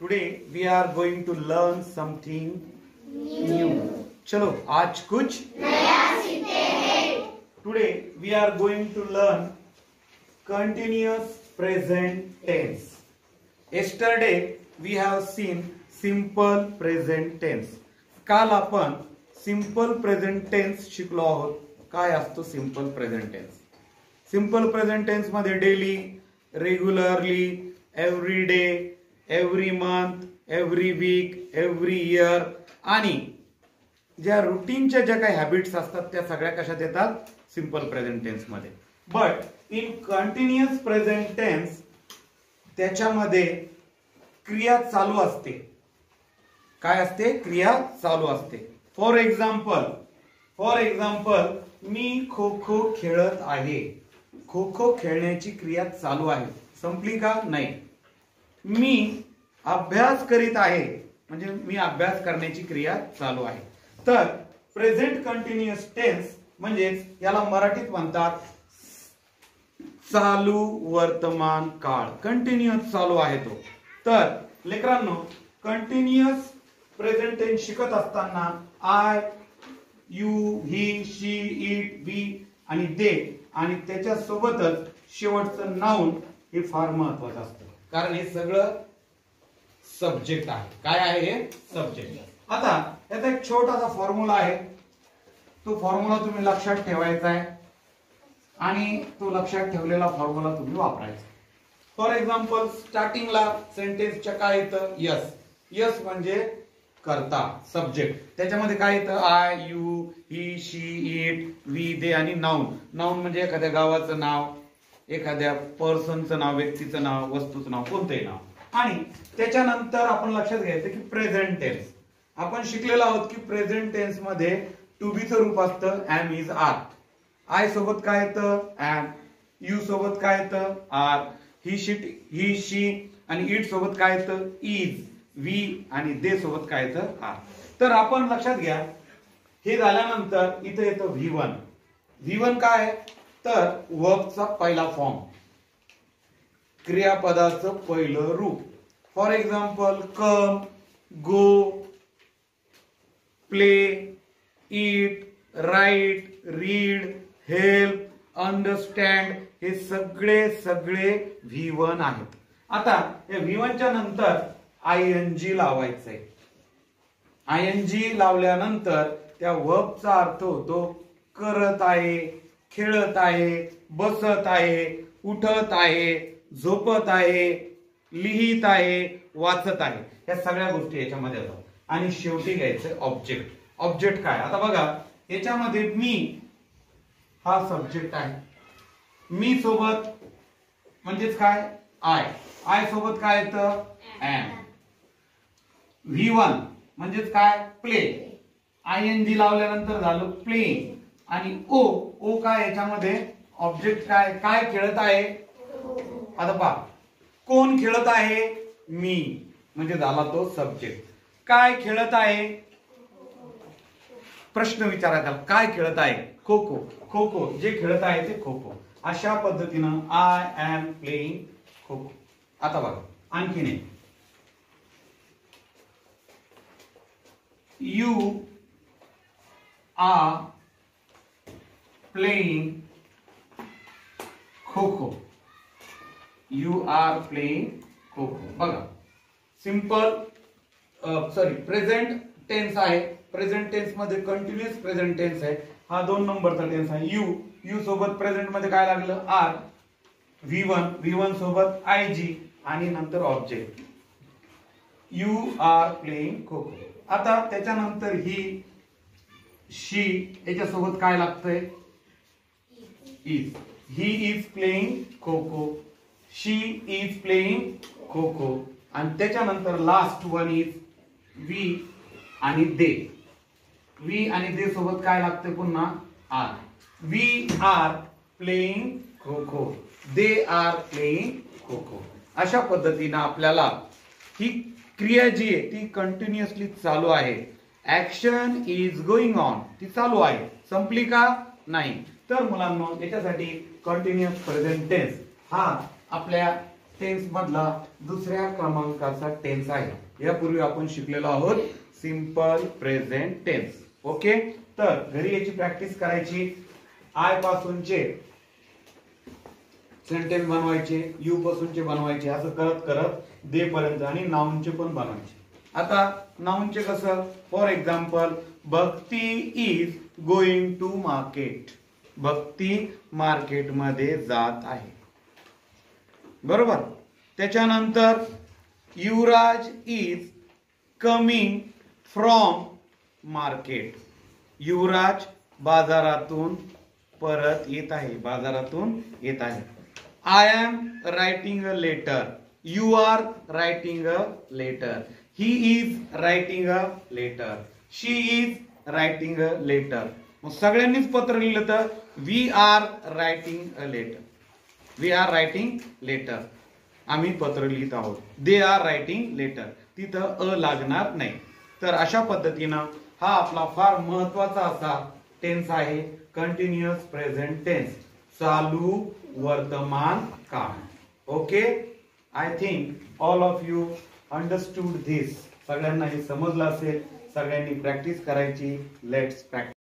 Today we are going to learn something new. चलो आज कुछ नया सीखते हैं. Today we are going to learn continuous present tense. Yesterday we have seen simple present tense. काल आपण सिंपल प्रेझेंट टेन्स शिकलो आहोत. काय असतो simple present tense? Simple present tense मध्ये daily, regularly, every day, every month, every week, every year आणि ज्या रुटीनच्या ज्या काही हॅबिट्स असतात त्या सगळ्या कशात येतात? सिंपल प्रेझेंट टेन्स मध्ये. But in continuous present tense त्याच्यामध्ये क्रिया चालू असते. काय असते? क्रिया चालू असते. फॉर एक्झाम्पल मी खो खो खेळत आहे. खो खो खेळण्याची क्रिया चालू आहे. संपली का? नाही. मी अभ्यास करीत आहे म्हणजे मी अभ्यास करण्याची क्रिया चालू आहे. तर प्रेझेंट कंटिन्युअस टेन्स म्हणजे याला मराठीत म्हणतात चालू वर्तमान काळ. कंटिन्युअस चालू आहे तो. तर लेकरांनो, कंटिन्युअस प्रेझेंट टेन्स शिकत असताना I, you, he, she, it, we आणि दे आणि त्याच्या सोबतच शेवटचं नाउन हे फार महत्वाचं असतं. कारण हे सगळं सब्जेक्ट आहे. काय आहे? हे सब्जेक्ट. आता याचा एक छोटासा फॉर्म्युला आहे. तो फॉर्म्युला तुम्ही लक्षात ठेवायचा आहे आणि तो लक्षात ठेवलेला फॉर्म्युला तुम्ही वापरायचा. फॉर एक्झाम्पल स्टार्टिंगला सेंटेन्सच्या काय येतं? यस. यस म्हणजे करता, सब्जेक्ट. त्याच्यामध्ये काय येतं? I, you, he, she, it, we, they आणि नाउन. नाउन म्हणजे एखाद्या गावाचं नाव, एखाद्या पर्सनचं नाव, व्यक्तीचं नाव, वस्तूचं नाव, कोणतंही नाव. आणि त्याच्यानंतर आपण लक्षात घ्यायचं की प्रेझेंट टेन्स. आपण शिकलेलो आहोत की प्रेझेंट टेन्स मध्ये टू बी चं रूप असतं एम, इज, आर. आय सोबत काय येतं? एम. यू सोबत काय येतं? आर. ही, शी आणि इट सोबत काय येतं? इज. वी आणि दे सोबत काय येतं? आर. तर आपण लक्षात घ्या, हे झाल्यानंतर इथं येतं V1. V1 काय? तर वर्बचा पहिला फॉर्म, क्रियापदाचं पहिलं रूप. For example come, go, play, eat, write, read, help, understand हे सगळे V1 आहेत. आता या V1 च्या नंतर ING लावायचंय. ING लावल्यानंतर त्या वर्बचा अर्थ होतो करत आहे, खेळत आहे, बसत आहे, उठत आहे, झोपत आहे, लिहित आहे, वाचत आहे. या सगळ्या गोष्टी याच्यामध्ये येतात. आणि शेवटी घ्यायचं ऑब्जेक्ट. ऑब्जेक्ट काय? आता बघा, याच्यामध्ये मी हा सब्जेक्ट आहे. मी सोबत म्हणजेच काय? आय. आय सोबत काय येतं? एम. V1 म्हणजेच काय? प्ले. ING लावल्यानंतर झालं प्ले. आणि ओ काय? याच्यामध्ये ऑब्जेक्ट काय? काय खेळत आहे? आता पहा, कोण खेळत आहे? मी. म्हणजे झाला तो सब्जेक्ट. काय खेळत आहे? प्रश्न विचारायचा. काय खेळत आहे? खो खो. खो खो जे खेळत आहे ते खो खो. अशा पद्धतीनं आय एम प्लेइंग खो खो. आता बघा आणखीन एक, you are playing kho kho. You are playing kho kho. बघा, सिंपल प्रेझेंट टेन्स आहे. प्रेझेंट टेन्स मध्ये कंटिन्युअस प्रेझेंट टेन्स आहे. हा 2 नंबरचा टेन्स आहे. यू सोबत प्रेझेंट मध्ये काय लागलं? आर. V1 सोबत IG आणि नंतर object. You are playing kho kho. आता त्याच्यानंतर ही, शी याच्यासोबत काय लागतंय? Is. He is playing kho kho. She is playing kho kho. आणि त्याच्यानंतर लास्ट वन इज वी आणि दे. वी आणि दे सोबत काय लागतंय? पुन्हा are. We are playing kho kho. They are playing kho kho. अशा पद्धतीनं आपल्याला ही क्रिया जी आहे ती कंटिन्युअसली चालू आहे. Action is going on. ती चालू आहे. संपली का? नाही. तर मुलांनो, याच्यासाठी कंटिन्युअस प्रेझेंट टेन्स हा आपल्या टेन्स मधला दुसऱ्या क्रमांकाचा टेन्स आहे। यापूर्वी आपण शिकलेलो आहोत सिंपल प्रेझेंट टेन्स। ओके, तर घरी याची प्रॅक्टिस करायची। आय पासूनचे सेंटेन्स बनवायचे, यू पासूनचे बनवायचे, असं करत करत दे पर्यंत, आणि नाउनचे पण बनवायचे। आता नाउनचे कसं, for example Bhakti is going to market, Bhakti market मध्ये जात आहे, बरोबर। त्याच्यानंतर Yuvraj is coming from market, Yuvraj बाजारातून परत येत आहे, बाजारातून येत आहे। I am writing a letter, you are writing a letter, he is writing a letter, she is writing a letter. मग सगळ्यांनीच पत्र लिहिलं तर we are writing a letter, we are writing letter, आम्ही पत्र लिहित आहोत। दे आर रायटिंग लेटर, तिथं अ लागणार नाही। तर अशा पद्धतीनं हा आपला फार महत्वाचा असा टेन्स आहे कंटिन्युअस प्रेझेंट टेन्स, चालू वर्तमान काळ। Okay, I think all of you understood this, सगळ्यांना हे समजलं असेल। सगळ्यांनी प्रॅक्टिस करायची। Let's practice.